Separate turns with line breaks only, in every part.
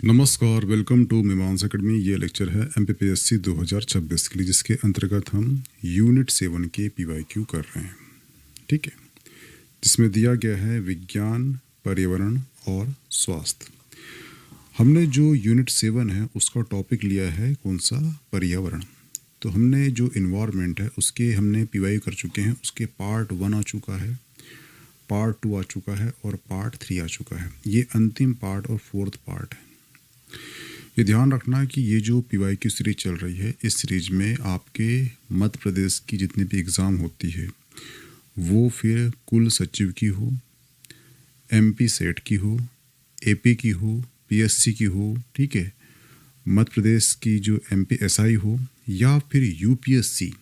नमस्कार, welcome to मीमांस academy. ये lecture है MPPSC 2026 के लिए, जिसके अंतर्गत हम यूनिट 7 के PYQ कर रहे हैं। ठीक है, जिसमें दिया गया है विज्ञान, पर्यावरण और स्वास्थ्य। हमने जो यूनिट 7 है उसका टॉपिक लिया है कौन सा? पर्यावरण। तो हमने जो इन्वायरमेंट है उसके हमने PYQ कर चुके हैं। उसके पार्ट 1 आ चुका है, पार्ट 2 आ चुका है और पार्ट 3 आ चुका है। ये अंतिम पार्ट और 4th पार्ट है। ये ध्यान रखना कि ये जो PYQ सीरीज चल रही है, इस सीरीज में आपके मध्य प्रदेश की जितनी भी एग्ज़ाम होती है वो फिर कुल सचिव की हो, MP सेट की हो, AP की हो, PSC की हो, ठीक है, मध्य प्रदेश की जो MP SI हो, या फिर UPSC,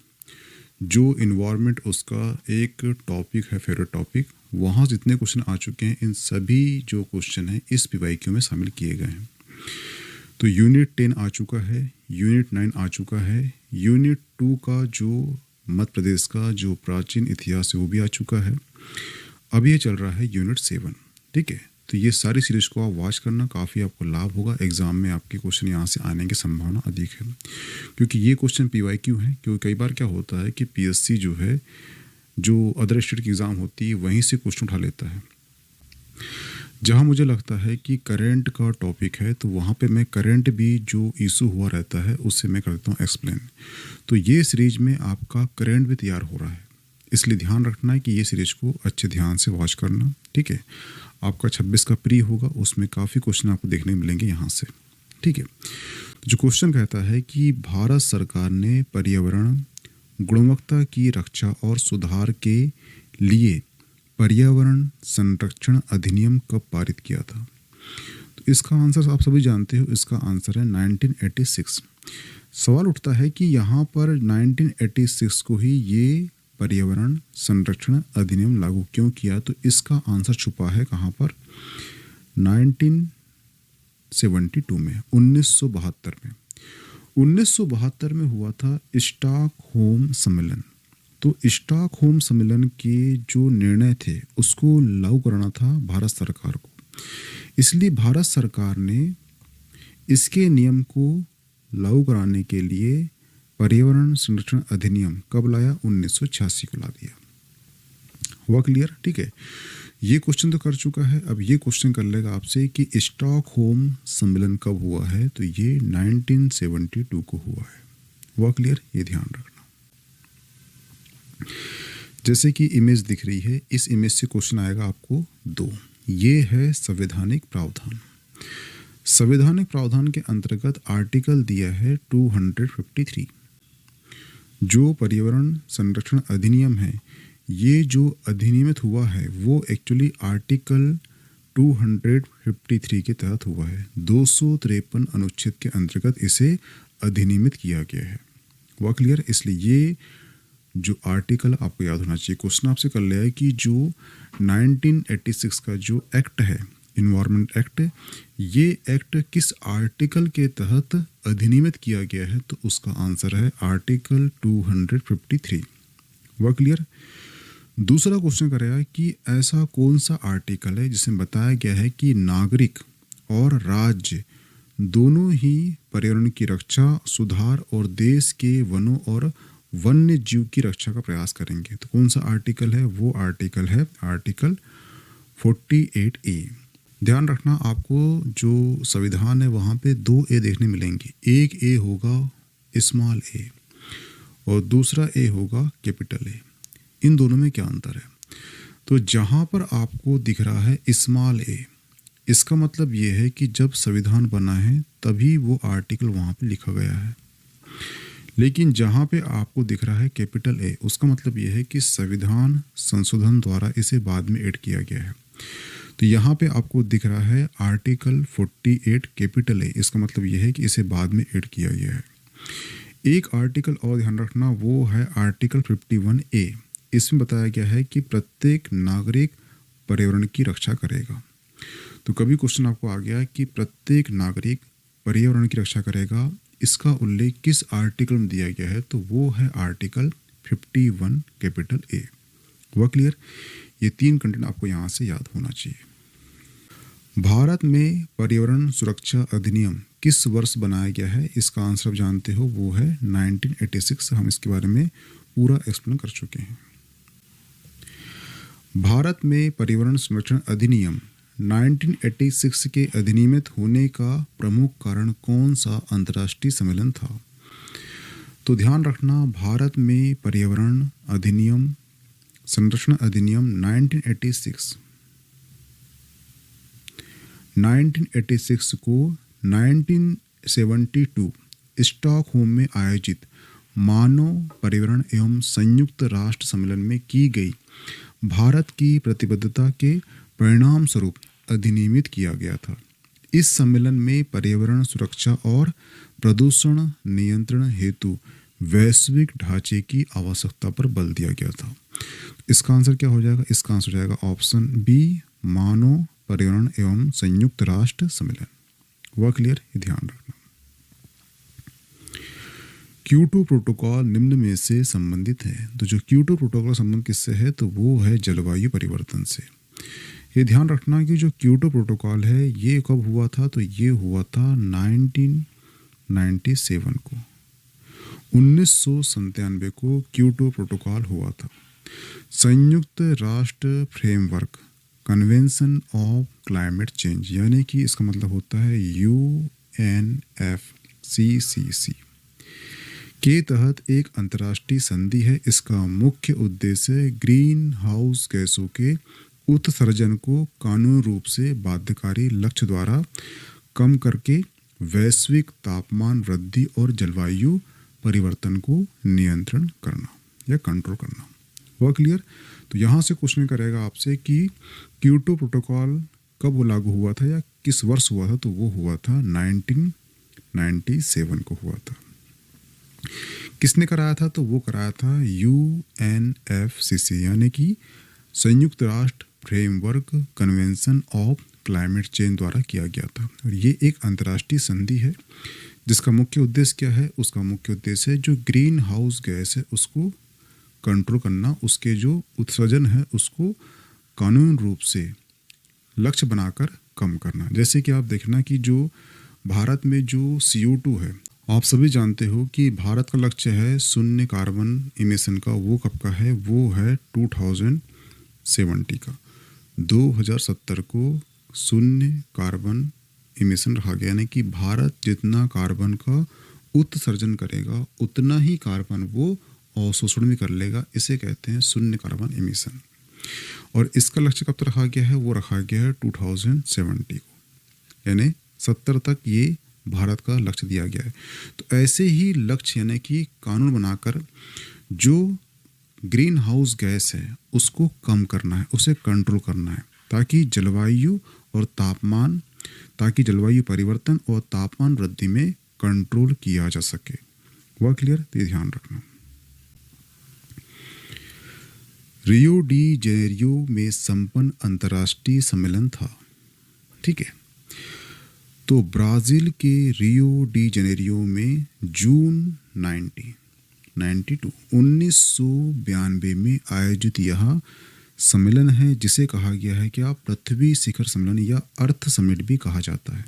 जो इन्वायरमेंट उसका एक टॉपिक है, फेवरेट टॉपिक, वहाँ जितने क्वेश्चन आ चुके हैं इन सभी जो क्वेश्चन हैं इस PYQ में शामिल किए गए हैं। तो यूनिट 10 आ चुका है, यूनिट 9 आ चुका है, यूनिट 2 का जो मध्य प्रदेश का जो प्राचीन इतिहास है वो भी आ चुका है। अब ये चल रहा है यूनिट 7। ठीक है, तो ये सारी सीरीज को आप वॉच करना, काफ़ी आपको लाभ होगा। एग्ज़ाम में आपके क्वेश्चन यहाँ से आने की संभावना अधिक है, क्योंकि ये क्वेश्चन PYQ है। क्योंकि कई बार क्या होता है कि PSC जो है, जो अदर स्टेट की एग्ज़ाम होती है वहीं से क्वेश्चन उठा लेता है। जहाँ मुझे लगता है कि करंट का टॉपिक है तो वहाँ पे मैं करंट भी जो इशू हुआ रहता है उससे मैं करता हूँ एक्सप्लेन। तो ये सीरीज में आपका करंट भी तैयार हो रहा है, इसलिए ध्यान रखना है कि ये सीरीज को अच्छे ध्यान से वॉच करना। ठीक है, आपका 26 का प्री होगा, उसमें काफ़ी क्वेश्चन आपको देखने मिलेंगे यहाँ से। ठीक है, तो जो क्वेश्चन कहता है कि भारत सरकार ने पर्यावरण गुणवत्ता की रक्षा और सुधार के लिए पर्यावरण संरक्षण अधिनियम कब पारित किया था? तो इसका आंसर आप सभी जानते हो, इसका आंसर है 1986। सवाल उठता है कि यहाँ पर 1986 को ही ये पर्यावरण संरक्षण अधिनियम लागू क्यों किया? तो इसका आंसर छुपा है कहाँ पर? 1972 में, 1972 में। 1972 में हुआ था स्टॉकहोम सम्मेलन। तो स्टॉकहोम सम्मेलन के जो निर्णय थे उसको लागू कराना था भारत सरकार को, इसलिए भारत सरकार ने इसके नियम को लागू कराने के लिए पर्यावरण संरक्षण अधिनियम कब लाया? 1986 को ला दिया। हुआ क्लियर? ठीक है, ये क्वेश्चन तो कर चुका है। अब ये क्वेश्चन कर लेगा आपसे कि स्टॉकहोम सम्मेलन कब हुआ है? तो ये 1972 को हुआ है। हुआ क्लियर? ये ध्यान रखना। जैसे कि इमेज दिख रही है, इस इमेज से क्वेश्चन आएगा आपको 2। ये है संवैधानिक प्रावधान। संवैधानिक प्रावधान के अंतर्गत आर्टिकल दिया है 253। जो पर्यावरण संरक्षण अधिनियम है, ये जो अधिनियमित हुआ है वो एक्चुअली आर्टिकल 253 के तहत हुआ है। 253 अनुच्छेद के अंतर्गत इसे अधिनियमित किया गया है। हुआ क्लियर? इसलिए ये जो आर्टिकल आपको याद होना चाहिए। क्वेश्चन आपसे कर लिया है कि जो 1986 का जो एक्ट है, इन्वायरमेंट एक्ट, ये एक्ट किस आर्टिकल के तहत अधिनियमित किया गया है? तो उसका आंसर है आर्टिकल 253। हुआ क्लियर? दूसरा क्वेश्चन करेगा कि ऐसा कौन सा आर्टिकल है जिसमें बताया गया है कि नागरिक और राज्य दोनों ही पर्यावरण की रक्षा, सुधार और देश के वनों और वन्य जीव की रक्षा का प्रयास करेंगे? तो कौन सा आर्टिकल है? वो आर्टिकल है आर्टिकल 48A। ध्यान रखना, आपको जो संविधान है वहाँ पे 2 ए देखने मिलेंगे। एक ए होगा स्मॉल ए और दूसरा ए होगा कैपिटल ए। इन दोनों में क्या अंतर है? तो जहाँ पर आपको दिख रहा है स्मॉल ए, इसका मतलब ये है कि जब संविधान बना है तभी वो आर्टिकल वहाँ पे लिखा गया है। लेकिन जहाँ पे आपको दिख रहा है कैपिटल ए, उसका मतलब ये है कि संविधान संशोधन द्वारा इसे बाद में ऐड किया गया है। तो यहाँ पे आपको दिख रहा है आर्टिकल 48 कैपिटल ए, इसका मतलब ये है कि इसे बाद में ऐड किया गया है। एक आर्टिकल और ध्यान रखना, वो है आर्टिकल 51A। इसमें बताया गया है कि प्रत्येक नागरिक पर्यावरण की रक्षा करेगा। तो कभी क्वेश्चन आपको आ गया कि प्रत्येक नागरिक पर्यावरण की रक्षा करेगा, इसका उल्लेख किस आर्टिकल में दिया गया है? तो वो है आर्टिकल 51 कैपिटल ए। हुआ क्लियर? ये 3 कंटेंट आपको यहाँ से याद होना चाहिए। भारत में पर्यावरण सुरक्षा अधिनियम किस वर्ष बनाया गया है? इसका आंसर आप जानते हो, वो है 1986। हम इसके बारे में पूरा एक्सप्लेन कर चुके हैं। भारत में पर्यावरण संरक्षण अधिनियम 1986 के अधिनियमित होने का प्रमुख कारण कौन सा अंतर्राष्ट्रीय सम्मेलन था? तो ध्यान रखना, भारत में पर्यावरण अधिनियम संरक्षण अधिनियम 1986 को 1972 स्टॉकहोम में आयोजित मानव पर्यावरण एवं संयुक्त राष्ट्र सम्मेलन में की गई भारत की प्रतिबद्धता के परिणाम स्वरूप अधिनियमित किया गया था। इस सम्मेलन में पर्यावरण सुरक्षा और प्रदूषण नियंत्रण हेतु वैश्विक ढांचे की आवश्यकता पर बल दिया गया था। इसका आंसर क्या हो जाएगा? इसका आंसर हो जाएगा ऑप्शन बी, मानव पर्यावरण एवं संयुक्त राष्ट्र सम्मेलन। वह क्लियर? ये ध्यान रखना। क्योटो प्रोटोकॉल निम्न में से संबंधित है। तो जो क्योटो प्रोटोकॉल संबंध किससे है? तो वो है जलवायु परिवर्तन से। ये ध्यान रखना कि जो क्योटो प्रोटोकॉल है ये कब हुआ था? तो ये हुआ था 1997 को, 1997 को क्योटो प्रोटोकॉल हुआ था। संयुक्त राष्ट्र framework convention of climate change, यानी कि इसका मतलब होता है UNFCCC के तहत एक अंतर्राष्ट्रीय संधि है। इसका मुख्य उद्देश्य ग्रीन हाउस गैसों के उत्सर्जन को कानूनी रूप से बाध्यकारी लक्ष्य द्वारा कम करके वैश्विक तापमान वृद्धि और जलवायु परिवर्तन को नियंत्रण करना या कंट्रोल करना। वह क्लियर? तो यहाँ से क्वेश्चन करेगा आपसे कि क्योटो प्रोटोकॉल कब लागू हुआ था या किस वर्ष हुआ था? तो वो हुआ था 1997 को हुआ था। किसने कराया था? तो वो कराया था UNFCC, यानी कि संयुक्त राष्ट्र framework convention of climate change द्वारा किया गया था। और ये एक अंतर्राष्ट्रीय संधि है जिसका मुख्य उद्देश्य क्या है? उसका मुख्य उद्देश्य है जो ग्रीन हाउस गैस है उसको कंट्रोल करना, उसके जो उत्सर्जन है उसको कानूनी रूप से लक्ष्य बनाकर कम करना। जैसे कि आप देखना कि जो भारत में जो CO2 है, आप सभी जानते हो कि भारत का लक्ष्य है शून्य कार्बन इमिशन का। वो कब का है? वो है 2070 का। 2070 को शून्य कार्बन इमिशन रखा गया, यानी कि भारत जितना कार्बन का उत्सर्जन करेगा उतना ही कार्बन वो अवशोषण भी कर लेगा। इसे कहते हैं शून्य कार्बन इमिशन। और इसका लक्ष्य कब तक रखा गया है? वो रखा गया है 2070 को, यानी 70 तक ये भारत का लक्ष्य दिया गया है। तो ऐसे ही लक्ष्य यानी कि कानून बनाकर जो ग्रीन हाउस गैस है उसको कम करना है, उसे कंट्रोल करना है, ताकि जलवायु परिवर्तन और तापमान वृद्धि में कंट्रोल किया जा सके। वह क्लियर? तो ये ध्यान रखना। रियो डी जेनेरियो में संपन्न अंतर्राष्ट्रीय सम्मेलन था। ठीक है, तो ब्राजील के रियो डी जेनेरियो में जून 1992 में आयोजित यह सम्मेलन है जिसे कहा गया है कि पृथ्वी शिखर सम्मेलन या अर्थ समिट भी कहा जाता है।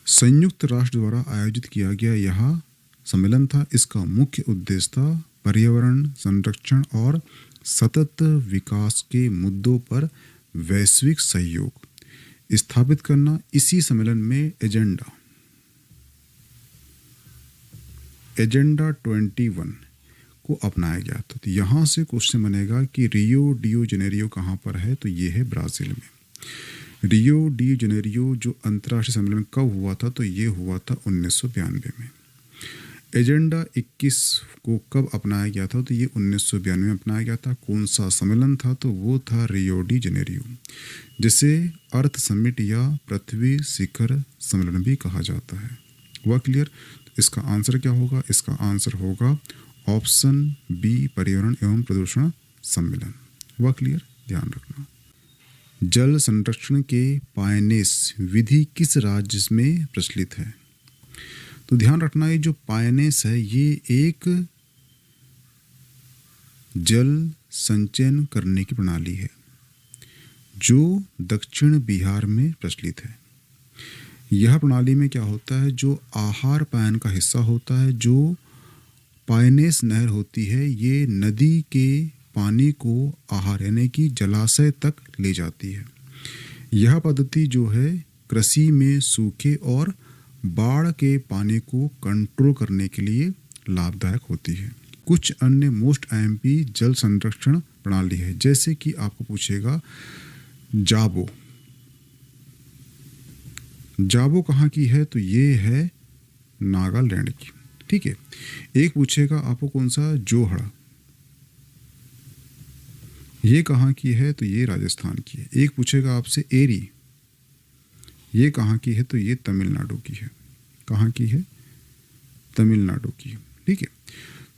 संयुक्त राष्ट्र द्वारा आयोजित किया गया यह सम्मेलन था। इसका मुख्य उद्देश्य था पर्यावरण संरक्षण और सतत विकास के मुद्दों पर वैश्विक सहयोग स्थापित करना। इसी सम्मेलन में एजेंडा 21 को अपनाया गया था। तो यहाँ से क्वेश्चन बनेगा कि रियो डी जेनेरियो कहाँ पर है? तो ये है ब्राज़ील में। रियो डी जेनेरियो जो अंतर्राष्ट्रीय सम्मेलन कब हुआ था? तो ये हुआ था 1992 में। एजेंडा 21 को कब अपनाया गया था? तो ये 1992 में अपनाया गया था। कौन सा सम्मेलन था? तो वो था रियो डी जेनेरियो, जिसे अर्थ समिट या पृथ्वी शिखर सम्मेलन भी कहा जाता है। वह क्लियर? इसका आंसर क्या होगा? इसका आंसर होगा ऑप्शन बी, पर्यावरण एवं प्रदूषण सम्मेलन। वह क्लियर? ध्यान रखना। जल संरक्षण के पायनेस विधि किस राज्य में प्रचलित है? तो ध्यान रखना, ये जो पायनेस है ये एक जल संचयन करने की प्रणाली है जो दक्षिण बिहार में प्रचलित है। यह प्रणाली में क्या होता है, जो आहार पायन का हिस्सा होता है, जो पायनेस नहर होती है, ये नदी के पानी को आहार यानी कि जलाशय तक ले जाती है। यह पद्धति जो है कृषि में सूखे और बाढ़ के पानी को कंट्रोल करने के लिए लाभदायक होती है। कुछ अन्य मोस्ट आईएमपी जल संरक्षण प्रणाली है, जैसे कि आपको पूछेगा जाबो। जाबो कहाँ की है, तो ये है नागालैंड की। ठीक है। एक पूछेगा आपको कौन सा जोहड़ा, ये कहाँ की है, तो ये राजस्थान की है। एक पूछेगा आपसे एरी, ये कहाँ की है, तो ये तमिलनाडु की है। कहाँ की है, तमिलनाडु की। ठीक है।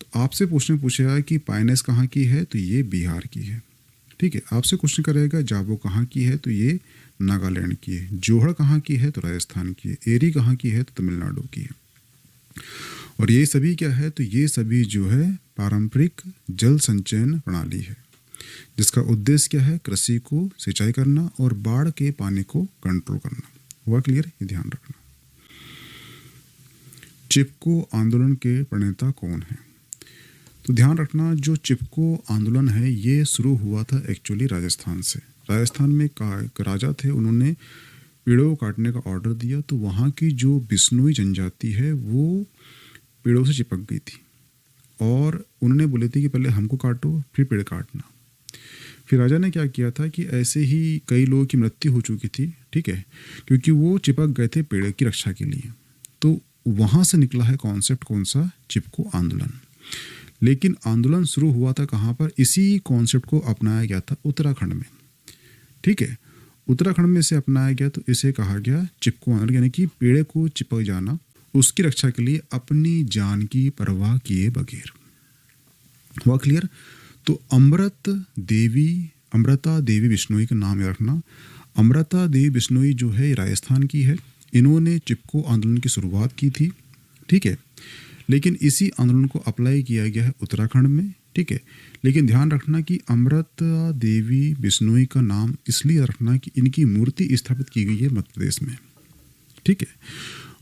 तो आपसे पूछेगा कि पायनेस कहाँ की है, तो ये बिहार की है। ठीक है। आपसे क्वेश्चन करेगा जाबो कहाँ की है, तो ये नागालैंड की है। जोहड़ कहाँ की है, तो राजस्थान की है। एरी कहाँ की है, तो तमिलनाडु की है। और ये सभी क्या है, तो ये सभी जो है पारंपरिक जल संचयन प्रणाली है, जिसका उद्देश्य क्या है, कृषि को सिंचाई करना और बाढ़ के पानी को कंट्रोल करना। हुआ क्लियर, ये ध्यान रखना। चिपको आंदोलन के प्रणेता कौन है, तो ध्यान रखना जो चिपको आंदोलन है ये शुरू हुआ था एक्चुअली राजस्थान से। राजस्थान में एक राजा थे, उन्होंने पेड़ों को काटने का ऑर्डर दिया, तो वहाँ की जो बिश्नोई जनजाति है वो पेड़ों से चिपक गई थी और उन्होंने बोले थे कि पहले हमको काटो फिर पेड़ काटना। फिर राजा ने क्या किया था कि ऐसे ही कई लोगों की मृत्यु हो चुकी थी। ठीक है, क्योंकि वो चिपक गए थे पेड़ की रक्षा के लिए। तो वहाँ से निकला है कॉन्सेप्ट कौन सा, चिपको आंदोलन। लेकिन आंदोलन शुरू हुआ था कहाँ पर, इसी कॉन्सेप्ट को अपनाया गया था उत्तराखंड में। ठीक है, उत्तराखंड में से अपनाया गया, तो इसे कहा गया चिपको आंदोलन, यानी कि पेड़ को चिपक जाना, उसकी रक्षा के लिए अपनी जान की परवाह किए बगैर। हुआ क्लियर। तो अमृता देवी बिश्नोई का नाम याद रखना। अमृता देवी बिश्नोई जो है राजस्थान की है। इन्होंने चिपको आंदोलन की शुरुआत की थी। ठीक है, लेकिन इसी आंदोलन को अप्लाई किया गया है उत्तराखंड में। ठीक है, लेकिन ध्यान रखना कि अमृता देवी बिश्नोई का नाम इसलिए रखना कि इनकी मूर्ति स्थापित की गई है मध्य प्रदेश में। ठीक है,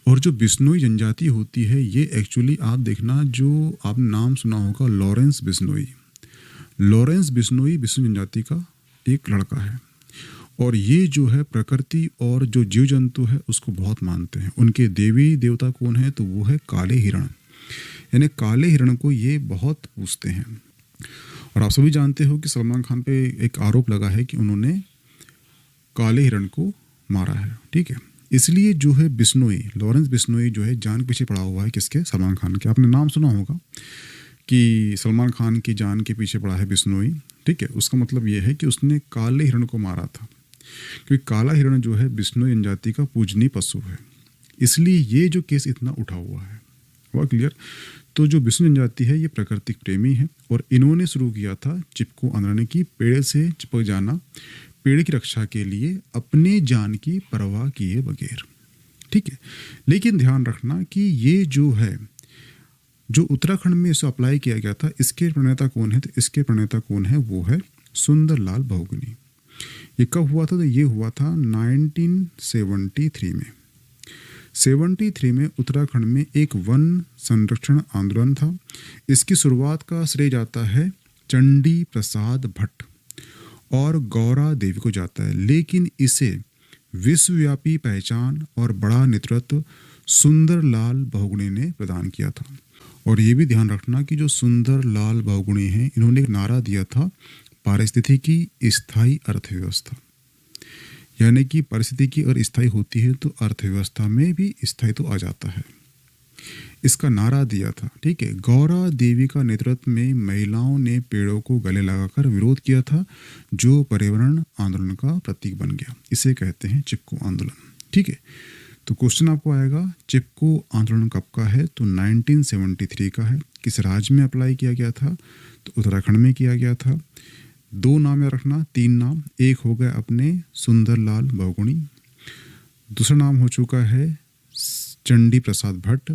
और जो बिश्नोई जनजाति होती है ये एक्चुअली आप देखना, जो आपने नाम सुना होगा लॉरेंस बिश्नोई। लॉरेंस बिश्नोई बिश्नोई जनजाति का एक लड़का है और ये जो है प्रकृति और जो जीव जंतु है उसको बहुत मानते हैं। उनके देवी देवता कौन है, तो वो है काले हिरण, यानी काले हिरण को ये बहुत पूजते हैं। और आप सभी जानते हो कि सलमान खान पे एक आरोप लगा है कि उन्होंने काले हिरण को मारा है। ठीक है, इसलिए जो है बिश्नोई, लॉरेंस बिश्नोई जो है जान पीछे पड़ा हुआ है किसके, सलमान खान के। आपने नाम सुना होगा कि सलमान खान की जान के पीछे पड़ा है बिश्नोई। ठीक है, उसका मतलब ये है कि उसने काले हिरण को मारा था, क्योंकि काला हिरण जो है बिश्नोई जनजाति का पूजनीय पशु है, इसलिए ये जो केस इतना उठा हुआ है। हुआ क्लियर। तो जो बिश्नोई जनजाति है ये प्राकृतिक प्रेमी है और इन्होंने शुरू किया था चिपको आंदोलन की पेड़ से चिपक जाना, पेड़ की रक्षा के लिए अपने जान की परवाह किए बगैर। ठीक है, लेकिन ध्यान रखना कि ये जो है जो उत्तराखंड में इसे अप्लाई किया गया था, इसके प्रणेता कौन है, तो इसके प्रणेता कौन है, वो है सुंदरलाल बहुगुणी। ये कब हुआ था, तो ये हुआ था 1973 में। 73 में उत्तराखंड में एक वन संरक्षण आंदोलन था। इसकी शुरुआत का श्रेय जाता है चंडी प्रसाद भट्ट और गौरा देवी को जाता है, लेकिन इसे विश्वव्यापी पहचान और बड़ा नेतृत्व सुंदरलाल बहुगुणी ने प्रदान किया था। और ये भी ध्यान रखना कि जो सुंदरलाल बहुगुणी हैं, इन्होंने एक नारा दिया था पारिस्थितिकी स्थायी अर्थव्यवस्था, यानी कि परिस्थितिकी अगर स्थायी होती है तो अर्थव्यवस्था में भी स्थायित्व आ जाता है, इसका नारा दिया था। ठीक है, गौरा देवी का नेतृत्व में महिलाओं ने पेड़ों को गले लगाकर विरोध किया था, जो पर्यावरण आंदोलन का प्रतीक बन गया। इसे कहते हैं चिपको आंदोलन। ठीक है, तो क्वेश्चन आपको आएगा चिपको आंदोलन कब का है, तो 1973 का है। किस राज्य में अप्लाई किया गया था, तो उत्तराखंड में किया गया था। 2 नाम याद रखना, 3 नाम। एक हो गया अपने सुंदरलाल बहुगुणी, दूसरा नाम हो चुका है चंडी प्रसाद भट्ट,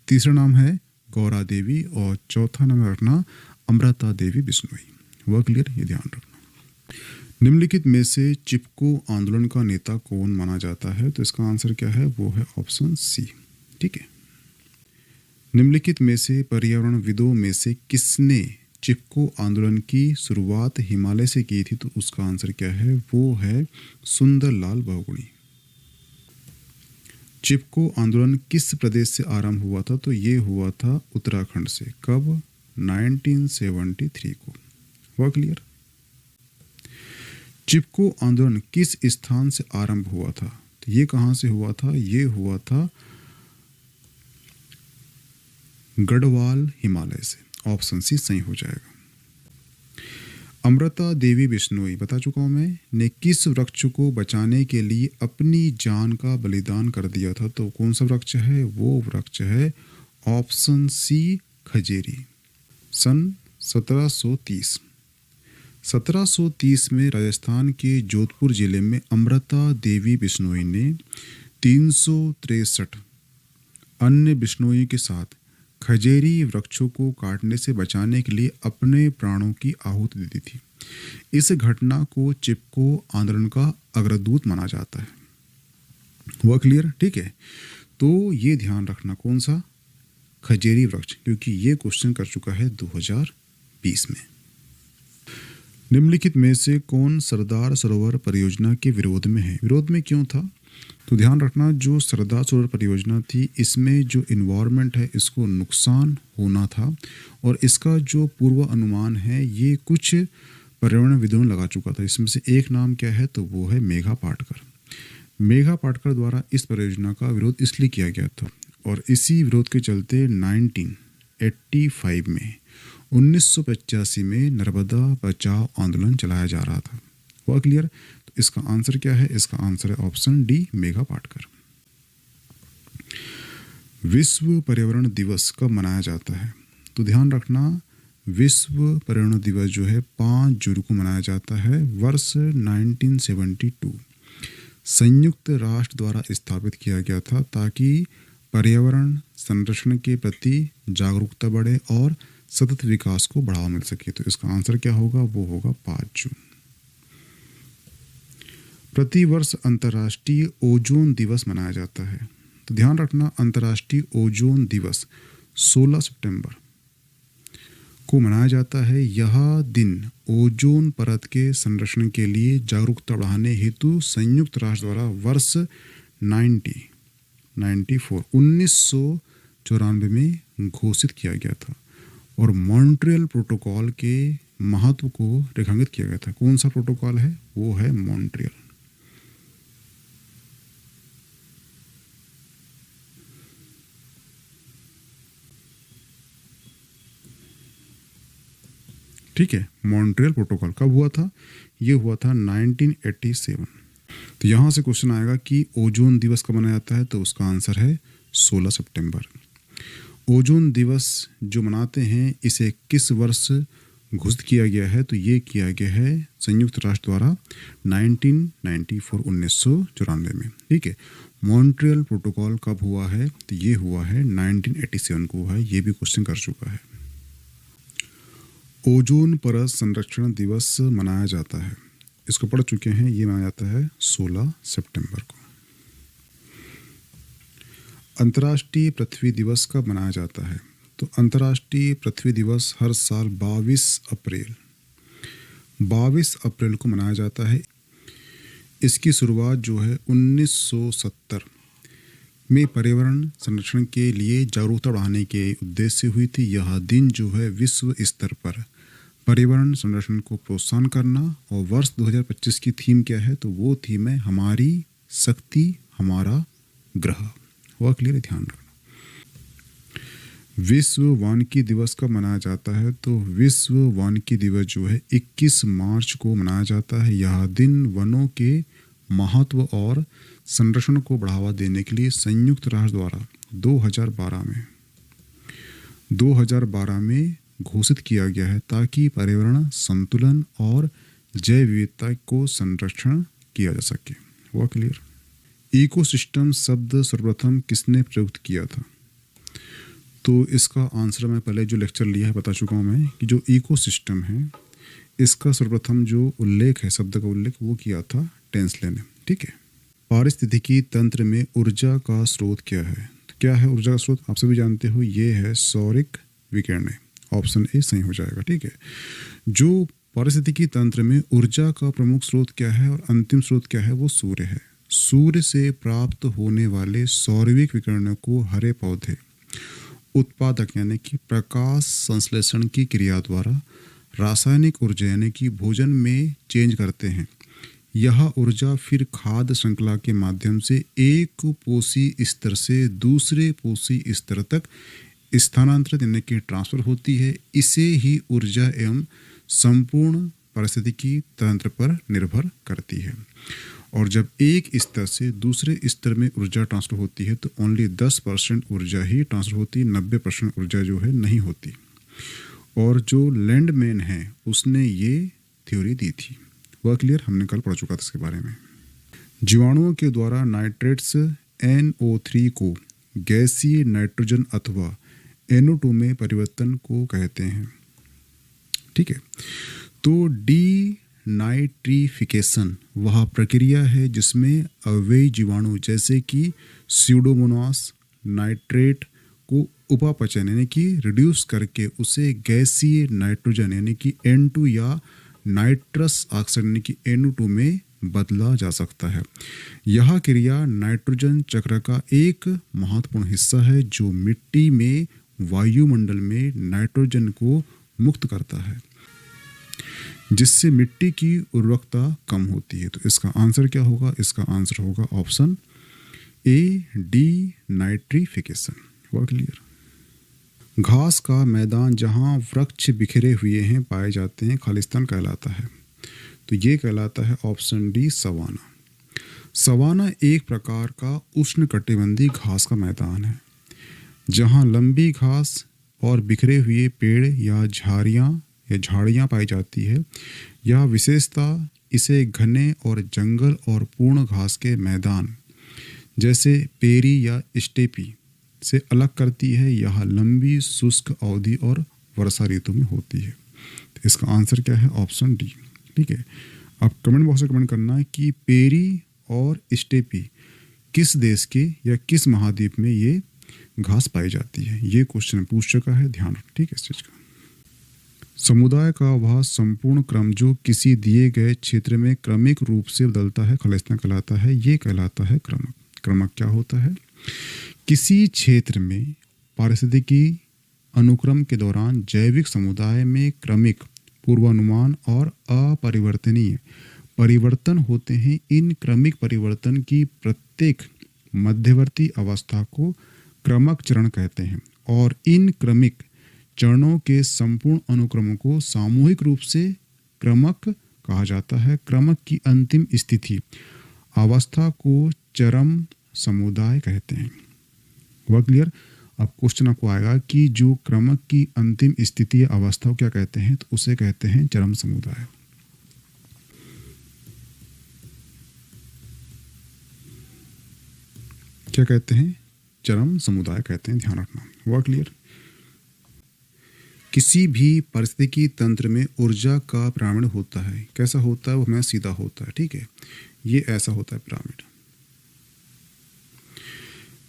तीसरा नाम है गौरा देवी और चौथा नाम रखना अमृता देवी बिश्नोई। हुआ क्लियर, ये ध्यान रखना। निम्नलिखित में से चिपको आंदोलन का नेता कौन माना जाता है? तो इसका आंसर क्या है? वो है ऑप्शन सी। ठीक है। निम्नलिखित में से पर्यावरणविदों में से किसने चिपको आंदोलन की शुरुआत हिमालय से की थी? तो उसका आंसर क्या है? वो है सुंदरलाल बहुगुणी। चिपको आंदोलन किस प्रदेश से आरंभ हुआ था? तो ये हुआ था उत्तराखंड से। कब? 1973 को। हुआ क्लियर? चिपको आंदोलन किस स्थान से आरंभ हुआ था? तो ये कहाँ से हुआ था? ये हुआ था गढ़वाल हिमालय से। ऑप्शन सी सही हो जाएगा। अमृता देवी बिश्नोई, बता चुका हूं मैं, ने किस वृक्ष को बचाने के लिए अपनी जान का बलिदान कर दिया था? तो कौन सा वृक्ष है? वो वृक्ष है ऑप्शन सी खजेरी। सन 1730। 1730 में राजस्थान के जोधपुर जिले में अमृता देवी बिश्नोई ने 363 अन्य बिश्नोई के साथ खजेरी वृक्षों को काटने से बचाने के लिए अपने प्राणों की आहुति दे दी थी। इस घटना को चिपको आंदोलन का अग्रदूत माना जाता है। हुआ क्लियर? ठीक है। तो ये ध्यान रखना, कौन सा? खजेरी वृक्ष, क्योंकि ये क्वेश्चन कर चुका है 2020 में। निम्नलिखित में से कौन सरदार सरोवर परियोजना के विरोध में है? विरोध में क्यों था? तो ध्यान रखना, जो सरदार सरोवर परियोजना थी इसमें जो इन्वायरमेंट है इसको नुकसान होना था, और इसका जो पूर्व अनुमान है ये कुछ पर्यावरणविदों ने लगा चुका था। इसमें से एक नाम क्या है? तो वो है मेघा पाटकर। मेघा पाटकर द्वारा इस परियोजना का विरोध इसलिए किया गया था, और इसी विरोध के चलते 1985 में 1985 में नर्मदा बचाओ आंदोलन चलाया जा रहा था। हुआ क्लियर? तो इसका आंसर क्या है? इसका आंसर है ऑप्शन डी मेघा पाटकर। विश्व पर्यावरण दिवस कब मनाया जाता है? तो ध्यान रखना, विश्व पर्यावरण दिवस जो है 5 जून को मनाया जाता है। वर्ष 1972 संयुक्त राष्ट्र द्वारा स्थापित किया गया था ताकि पर्यावरण संरक्षण के प्रति जागरूकता बढ़े और सतत विकास को बढ़ावा मिल सके। तो इसका आंसर क्या होगा? वो होगा 5 जून। प्रतिवर्ष अंतर्राष्ट्रीय ओजोन दिवस मनाया जाता है। तो ध्यान रखना, अंतर्राष्ट्रीय ओजोन दिवस 16 सितंबर को मनाया जाता है। यह दिन ओजोन परत के संरक्षण के लिए जागरूकता बढ़ाने हेतु संयुक्त राष्ट्र द्वारा वर्ष 1994 में घोषित किया गया था, और मॉन्ट्रियल प्रोटोकॉल के महत्व को रेखांकित किया गया था। कौन सा प्रोटोकॉल है? वो है मॉन्ट्रियल। ठीक है। मॉन्ट्रियल प्रोटोकॉल कब हुआ था? ये हुआ था 1987। तो यहाँ से क्वेश्चन आएगा कि ओजोन दिवस कब मनाया जाता है? तो उसका आंसर है 16 सितंबर। ओजोन दिवस जो मनाते हैं इसे किस वर्ष घोषित किया गया है? तो ये किया गया है संयुक्त राष्ट्र द्वारा 1994 में। ठीक है। मॉन्ट्रियल प्रोटोकॉल कब हुआ है? तो ये हुआ है 1987 को हुआ है। ये भी क्वेश्चन कर चुका है। ओजोन परत संरक्षण दिवस मनाया जाता है, इसको पढ़ चुके हैं। ये मनाया जाता है 16 सितंबर को। अंतर्राष्ट्रीय पृथ्वी दिवस कब मनाया जाता है? तो अंतर्राष्ट्रीय पृथ्वी दिवस हर साल 22 अप्रैल को मनाया जाता है। इसकी शुरुआत जो है 1970 में पर्यावरण संरक्षण के लिए जागरूकता बढ़ाने के उद्देश्य से हुई थी। यह दिन जो है विश्व स्तर पर पर्यावरण संरक्षण को प्रोत्साहन करना, और वर्ष 2025 की थीम क्या है? तो वो थीम है हमारी शक्ति हमारा ग्रह। हुआ क्लियर? ध्यान रखना। विश्व वानिकी दिवस कब मनाया जाता है? तो विश्व वानिकी दिवस जो है 21 मार्च को मनाया जाता है। यह दिन वनों के महत्व और संरक्षण को बढ़ावा देने के लिए संयुक्त राष्ट्र द्वारा 2012 में घोषित किया गया है, ताकि पर्यावरण संतुलन और जैव विविधता को संरक्षण किया जा सके। हुआ क्लियर? इकोसिस्टम शब्द सर्वप्रथम किसने प्रयुक्त किया था? तो इसका आंसर मैं पहले जो लेक्चर लिया है बता चुका हूँ मैं कि जो इकोसिस्टम है इसका सर्वप्रथम जो उल्लेख है, शब्द का उल्लेख, वो किया था टेंसले ने। ठीक है। पारिस्थितिकी तंत्र में ऊर्जा का स्रोत क्या है? तो क्या है ऊर्जा का स्रोत? आप सभी जानते हो, ये है सौरिक विकिरणें। ऑप्शन ए सही हो जाएगा। ठीक है। जो पारिस्थितिकी तंत्र में ऊर्जा का प्रमुख स्रोत क्या है और अंतिम स्रोत क्या है? वो सूर्य है। सूर्य से प्राप्त होने वाले सौरविक विकिरणों को हरे पौधे उत्पादक यानी कि प्रकाश संश्लेषण की क्रिया द्वारा रासायनिक ऊर्जा यानी कि भोजन में चेंज करते हैं। यह ऊर्जा फिर खाद्य श्रृंखला के माध्यम से एक पोषी स्तर से दूसरे पोषी स्तर तक स्थानांतरित यानी कि ट्रांसफर होती है। इसे ही ऊर्जा एवं संपूर्ण पारिस्थितिकी तंत्र पर निर्भर करती है। और जब एक स्तर से दूसरे स्तर में ऊर्जा ट्रांसफर होती है तो ओनली 10% ऊर्जा ही ट्रांसफर होती है, 90% ऊर्जा जो है नहीं होती। और जो लैंडमैन है उसने ये थ्योरी दी थी, वह क्लियर, हमने कल पढ़ चुका था इसके बारे में। जीवाणुओं के द्वारा नाइट्रेट्स NO3 को गैसीय नाइट्रोजन अथवा NO2 में परिवर्तन को कहते हैं। ठीक है। तो डीनाइट्रिफिकेशन वह प्रक्रिया है जिसमें अव्ययी जीवाणु जैसे कि स्यूडोमोनास नाइट्रेट को उपापचयन यानी कि रिड्यूस करके उसे गैसीय नाइट्रोजन यानी कि N2 या नाइट्रस ऑक्साइड यानी कि NO2 में बदला जा सकता है। यह क्रिया नाइट्रोजन चक्र का एक महत्वपूर्ण हिस्सा है जो मिट्टी में वायुमंडल में नाइट्रोजन को मुक्त करता है, जिससे मिट्टी की उर्वरकता कम होती है। तो इसका आंसर क्या होगा? इसका आंसर होगा ऑप्शन ए, डीनाइट्रिफिकेशन। हुआ क्लियर? घास का मैदान जहाँ वृक्ष बिखरे हुए हैं पाए जाते हैं खालिस्तान कहलाता है। तो ये कहलाता है ऑप्शन डी, सवाना। सवाना एक प्रकार का उष्णकटिबंधीय घास का मैदान है जहाँ लंबी घास और बिखरे हुए पेड़ या झाड़ियाँ पाई जाती है। यह विशेषता इसे घने और जंगल और पूर्ण घास के मैदान जैसे पेरी या स्टेपी से अलग करती है। यह लंबी शुष्क अवधि और वर्षा ऋतु में होती है। तो इसका आंसर क्या है? Option D. ठीक है। आप कमेंट बॉक्स में कमेंट करना है कि पेरी और स्टेपी किस देश के या किस महाद्वीप में ये घास पाई जाती है। ये क्वेश्चन पूछ चुका है, ध्यान रखना। ठीक है। इस चीज का समुदाय का वह संपूर्ण क्रम जो किसी दिए गए क्षेत्र में क्रमिक रूप से बदलता है खालिस्तान कहलाता है। ये कहलाता है क्रमक। क्रमक क्या होता है? किसी क्षेत्र में पारिस्थितिकी अनुक्रम के दौरान जैविक समुदाय में क्रमिक पूर्वानुमान और अपरिवर्तनीय परिवर्तन होते हैं। इन क्रमिक परिवर्तन की प्रत्येक मध्यवर्ती अवस्था को क्रमक चरण कहते हैं और इन क्रमिक चरणों के संपूर्ण अनुक्रमों को सामूहिक रूप से क्रमक कहा जाता है। क्रमक की अंतिम स्थिति अवस्था को चरम समुदाय कहते हैं। वह क्लियर? अब क्वेश्चन आपको आएगा कि जो क्रमक की अंतिम स्थिति या अवस्था को क्या कहते हैं? तो उसे कहते हैं चरम समुदाय। क्या कहते हैं? चरम समुदाय कहते हैं, ध्यान रखना। हुआ क्लियर? किसी भी पारिस्थितिकी तंत्र में ऊर्जा का पिरामिड होता है। कैसा होता है? वो हमें सीधा होता है। ठीक है। ये ऐसा होता है पिरामिड।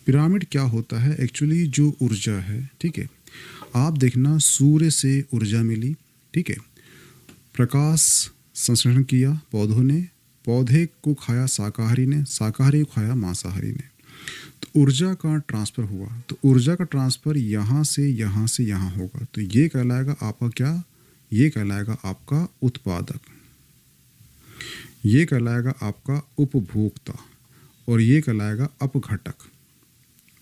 पिरामिड क्या होता है? एक्चुअली जो ऊर्जा है, ठीक है, आप देखना सूर्य से ऊर्जा मिली, ठीक है, प्रकाश संश्लेषण किया पौधों ने, पौधे को खाया शाकाहारी ने, शाकाहारी को खाया मांसाहारी ने, तो ऊर्जा का ट्रांसफर हुआ। तो ऊर्जा का ट्रांसफर यहाँ से यहाँ होगा। तो ये कहलाएगा आपका क्या? ये कहलाएगा आपका उत्पादक, ये कहलाएगा आपका उपभोक्ता और ये कहलाएगा अपघटक।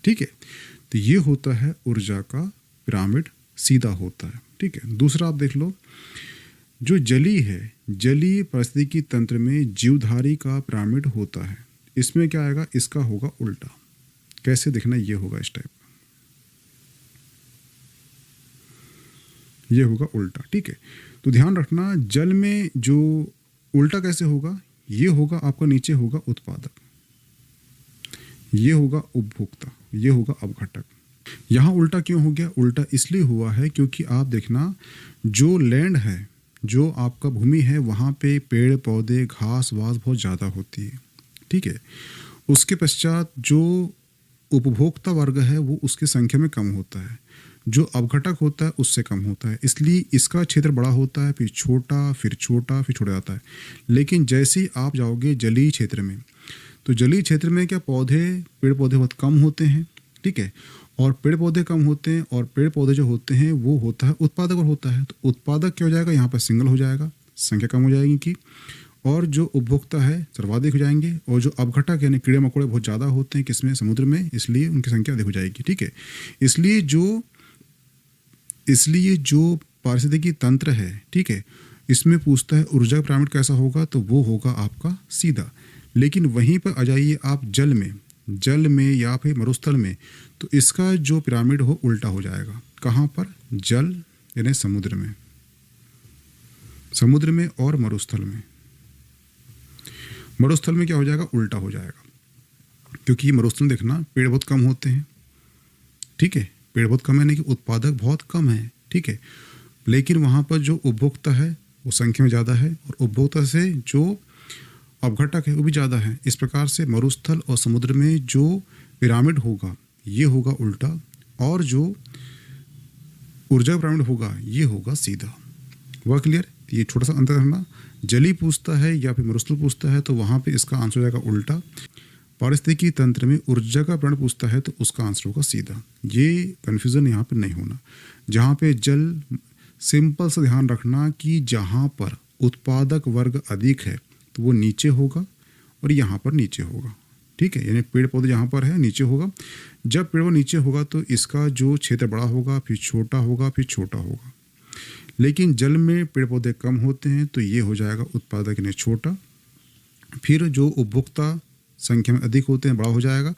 ठीक है। तो ये होता है ऊर्जा का पिरामिड, सीधा होता है। ठीक है। दूसरा आप देख लो, जो जली है, जलीय पारिस्थितिकी तंत्र में जीवधारी का पिरामिड होता है। इसमें क्या आएगा? इसका होगा उल्टा। कैसे देखना? ये होगा इस टाइप, ये होगा उल्टा। ठीक है। तो ध्यान रखना, जल में जो उल्टा कैसे होगा? ये होगा आपका, नीचे होगा उत्पादक, ये होगा उपभोक्ता, ये होगा अपघटक। यहाँ उल्टा क्यों हो गया? उल्टा इसलिए हुआ है क्योंकि आप देखना, जो लैंड है, जो आपका भूमि है वहाँ पे पेड़ पौधे घास वास बहुत ज़्यादा होती है, ठीक है। उसके पश्चात जो उपभोक्ता वर्ग है वो उसकी संख्या में कम होता है, जो अपघटक होता है उससे कम होता है, इसलिए इसका क्षेत्र बड़ा होता है, फिर छोटा, फिर छोटा, फिर छोटा जाता है। लेकिन जैसे ही आप जाओगे जलीय क्षेत्र में, तो जलीय क्षेत्र में क्या पेड़ पौधे बहुत कम होते हैं, ठीक है। और पेड़ पौधे कम होते हैं, और पेड़ पौधे जो होते हैं वो होता है उत्पादक और होता है। तो उत्पादक क्या हो जाएगा, यहाँ पर सिंगल हो जाएगा, संख्या कम हो जाएगी इनकी, और जो उपभोक्ता है सर्वाधिक हो जाएंगे, और जो अपघटक यानी कीड़े मकोड़े बहुत ज़्यादा होते हैं किसमें, समुद्र में, इसलिए उनकी संख्या अधिक हो जाएगी, ठीक है। इसलिए जो पारिस्थितिकी तंत्र है, ठीक है, इसमें पूछता है ऊर्जा पिरामिड कैसा होगा, तो वो होगा आपका सीधा। लेकिन वहीं पर आ जाइए आप जल में या फिर मरुस्थल में, तो इसका जो पिरामिड हो उल्टा हो जाएगा। कहाँ पर, जल यानी समुद्र में और मरुस्थल में क्या हो जाएगा, उल्टा हो जाएगा। क्योंकि मरुस्थल देखना पेड़ बहुत कम होते हैं, ठीक है, पेड़ बहुत कम है, नहीं कि उत्पादक बहुत कम है, ठीक है। लेकिन वहाँ पर जो उपभोक्ता है वो संख्या में ज़्यादा है, और उपभोक्ता से जो अपघटक है वो भी ज़्यादा है। इस प्रकार से मरुस्थल और समुद्र में जो पिरामिड होगा ये होगा उल्टा, और जो ऊर्जा पिरामिड होगा ये होगा सीधा। वह क्लियर। ये छोटा सा अंतर करना, जली पूछता है या फिर मरुस्थल पूछता है तो वहाँ पे इसका आंसर हो जाएगा उल्टा। पारिस्थितिकी तंत्र में ऊर्जा का पिरामिड पूछता है तो उसका आंसर होगा सीधा। ये कन्फ्यूज़न यहाँ पे नहीं होना। जहाँ पे जल, सिंपल सा ध्यान रखना कि जहाँ पर उत्पादक वर्ग अधिक है तो वो नीचे होगा, और यहाँ पर नीचे होगा, ठीक है। यानी पेड़ पौधे जहाँ पर है नीचे होगा। जब पेड़ पौधे नीचे होगा तो इसका जो क्षेत्र बड़ा होगा, फिर छोटा होगा, फिर छोटा होगा। लेकिन जल में पेड़ पौधे कम होते हैं तो ये हो जाएगा उत्पादक यानी छोटा। फिर जो उपभोक्ता संख्या में अधिक होते हैं बड़ा हो जाएगा,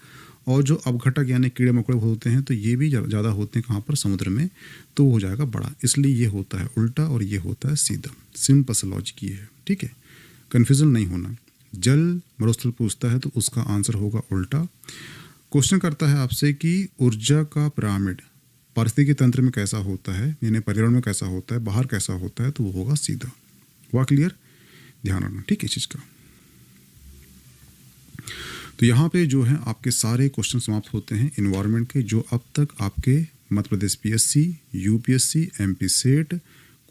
और जो अपघटक यानी कीड़े मकोड़े होते हैं तो ये भी ज़्यादा होते हैं कहाँ पर, समुद्र में, तो हो जाएगा बड़ा। इसलिए ये होता है उल्टा और ये होता है सीधा। सिंपल सा लॉजिक ये है, ठीक है, कन्फ्यूज़न नहीं होना। जल मरुस्थल पूछता है तो उसका आंसर होगा उल्टा। क्वेश्चन करता है आपसे कि ऊर्जा का पिरामिड पारिस्थितिकी तंत्र में कैसा होता है, यानी पर्यावरण में कैसा होता है, बाहर कैसा होता है, तो वो होगा सीधा। हुआ क्लियर, ध्यान रखना, ठीक है इस चीज़ का। तो यहाँ पे जो है आपके सारे क्वेश्चन समाप्त होते हैं इन्वायरमेंट के, जो अब तक आपके Madhya Pradesh PSC, UPSC, MP set,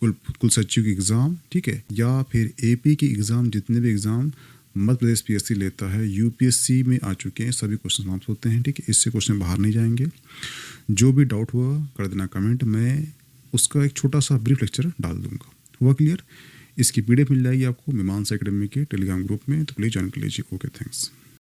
कुल सचिव की एग्ज़ाम, ठीक है, या फिर एपी की एग्ज़ाम, जितने भी एग्ज़ाम मध्य प्रदेश पीएससी लेता है यूपीएससी में आ चुके हैं, सभी क्वेश्चन समाप्त होते हैं, ठीक है। इससे क्वेश्चन बाहर नहीं जाएंगे। जो भी डाउट हुआ कर देना कमेंट, मैं उसका एक छोटा सा ब्रीफ लेक्चर डाल दूंगा। हुआ क्लियर। इसकी पीडीएफ मिल जाएगी आपको मीमांसा एकेडमी के टेलीग्राम ग्रुप में, तो प्लीज़ ज्वाइन कर लीजिए। Okay, thanks.